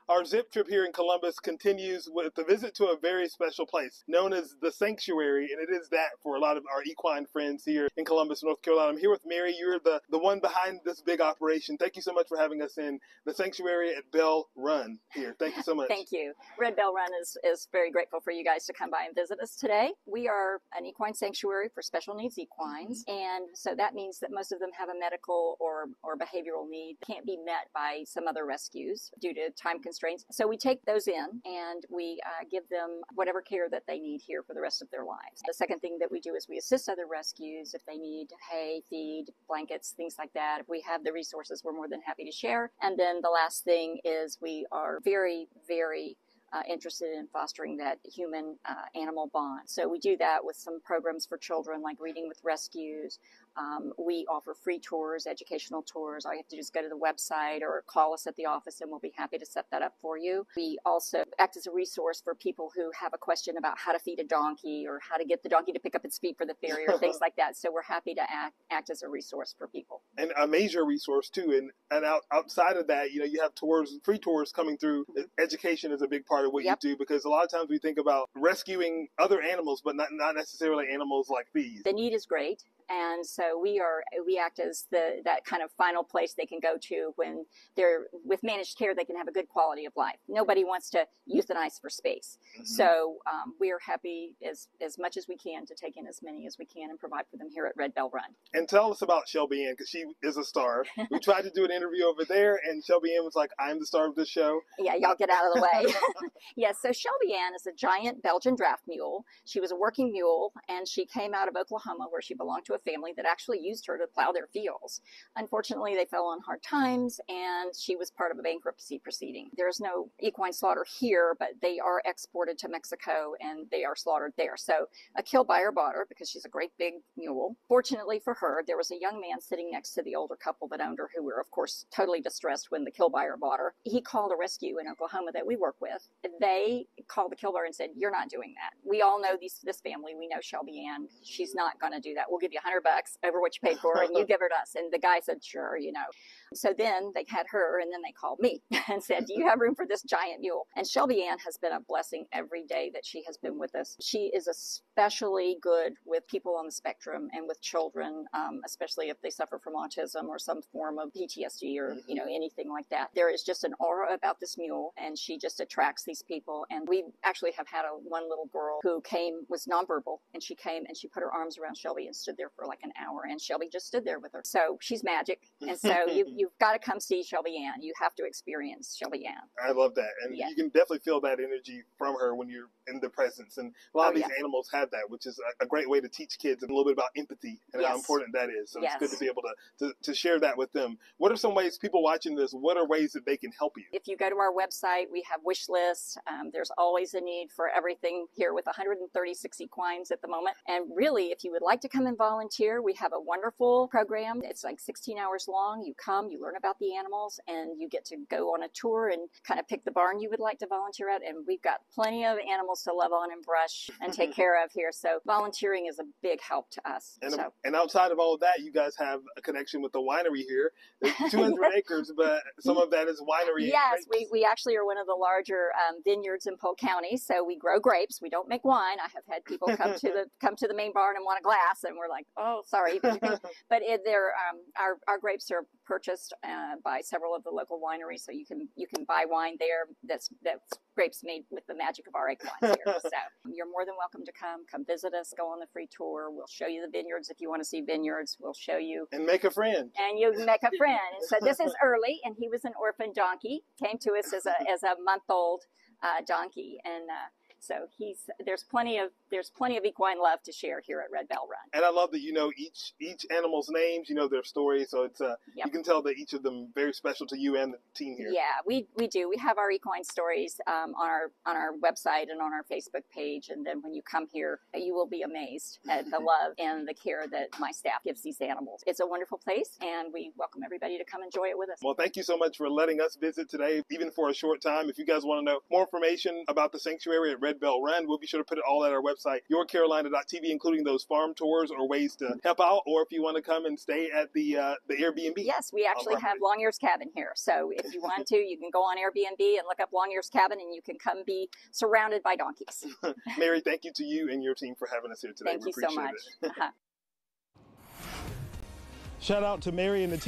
Our zip trip here in Columbus continues with a visit to a very special place known as the Sanctuary, and it is that for a lot of our equine friends here in Columbus, North Carolina. I'm here with Mary. You're the one behind this big operation. Thank you so much for having us in the Sanctuary at Bell Run here. Thank you so much. Thank you. Red Bell Run is very grateful for you guys to come by and visit us today. We are an equine sanctuary for special needs equines, and so that means that most of them have a medical or behavioral need that can't be met by some other rescues due to time constraints. So we take those in and we give them whatever care that they need here for the rest of their lives. The second thing that we do is we assist other rescues if they need hay, feed, blankets, things like that. If we have the resources, we're more than happy to share. And then the last thing is we are very, very interested in fostering that human-animal bond. So we do that with some programs for children like Reading with Rescues. We offer free tours, educational tours. All you have to do is go to the website or call us at the office and we'll be happy to set that up for you. We also act as a resource for people who have a question about how to feed a donkey or how to get the donkey to pick up its feet for the ferry or things like that. So we're happy to act as a resource for people. And a major resource too. And outside of that, you have tours, free tours coming through. Education is a big part of what you do, because a lot of times we think about rescuing other animals, but not necessarily animals like these. The need is great. And so we act as that kind of final place they can go to when they're with managed care. They can have a good quality of life. Nobody wants to euthanize for space. Mm-hmm. So we are happy as much as we can to take in as many as we can and provide for them here at Red Bell Run. And tell us about Shelby Anne, because she is a star. We tried to do an interview over there, and Shelby Anne was like, "I'm the star of this show." Yeah, y'all get out of the way. Yes, so Shelby Anne is a giant Belgian draft mule. She was a working mule, and she came out of Oklahoma, where she belonged to a family that actually used her to plow their fields. Unfortunately, they fell on hard times, and she was part of a bankruptcy proceeding. There's no equine slaughter here, but they are exported to Mexico, and they are slaughtered there. So a kill buyer bought her because she's a great big mule. Fortunately for her, there was a young man sitting next to the older couple that owned her, who were, of course, totally distressed when the kill buyer bought her. He called a rescue in Oklahoma that we work with. They called the kill buyer and said, "You're not doing that. We all know this family. We know Shelby Anne. She's not going to do that. We'll give you $100 over what you paid for her, and you give her to us." And the guy said, "Sure, So then they had her, and then they called me and said, "Do you have room for this giant mule?" And Shelby Anne has been a blessing every day that she has been with us. She is especially good with people on the spectrum and with children, especially if they suffer from autism or some form of PTSD or, anything like that. There is just an aura about this mule, and she just attracts these people. And we actually have had one little girl who was nonverbal, and she came and she put her arms around Shelby and stood there for like an hour, and Shelby just stood there with her. So she's magic. And so you've got to come see Shelby Anne. You have to experience Shelby Anne. I love that. And you can definitely feel that energy from her when you're in the presence. And a lot of these animals have that, which is a great way to teach kids a little bit about empathy and how important that is. So it's good to be able to share that with them. What are some ways, people watching this, what are ways that they can help you? If you go to our website, we have wish lists. There's always a need for everything here with 136 equines at the moment. And really, if you would like to come and volunteer, we have a wonderful program. It's like 16 hours long. You come, you learn about the animals, and you get to go on a tour and kind of pick the barn you would like to volunteer at. And we've got plenty of animals to love on and brush and take care of here. So volunteering is a big help to us. And outside of all of that, you guys have a connection with the winery here. There's 200 acres, but some of that is winery. Yes, we actually are one of the larger vineyards in Polk County. So we grow grapes. We don't make wine. I have had people come to the main barn and want a glass, and we're like, "Oh, sorry." But our grapes are purchased by several of the local wineries, so you can buy wine there. That's grapes made with the magic of our equines here. So you're more than welcome to come visit us. Go on the free tour. We'll show you the vineyards if you want to see vineyards. We'll show you and make a friend. And you make a friend. And so this is Early, and he was an orphan donkey. Came to us as a month-old donkey, and so there's plenty of equine love to share here at Red Bell Run. And I love that each animal's names, their story. So it's you can tell that each of them very special to you and the team here. Yeah, we do. We have our equine stories on our website and on our Facebook page. And then when you come here, you will be amazed at the love and the care that my staff gives these animals. It's a wonderful place, and we welcome everybody to come enjoy it with us. Well, thank you so much for letting us visit today, even for a short time. If you guys want to know more information about the sanctuary at Red Red Bell Run. We'll be sure to put it all at our website, yourcarolina.tv, including those farm tours or ways to help out, or if you want to come and stay at the Airbnb. Yes, we actually have Long Ear's Cabin here. So if you want to, you can go on Airbnb and look up Long Ear's Cabin, and you can come be surrounded by donkeys. Mary, thank you to you and your team for having us here today. Thank you so much. Shout out to Mary and the team.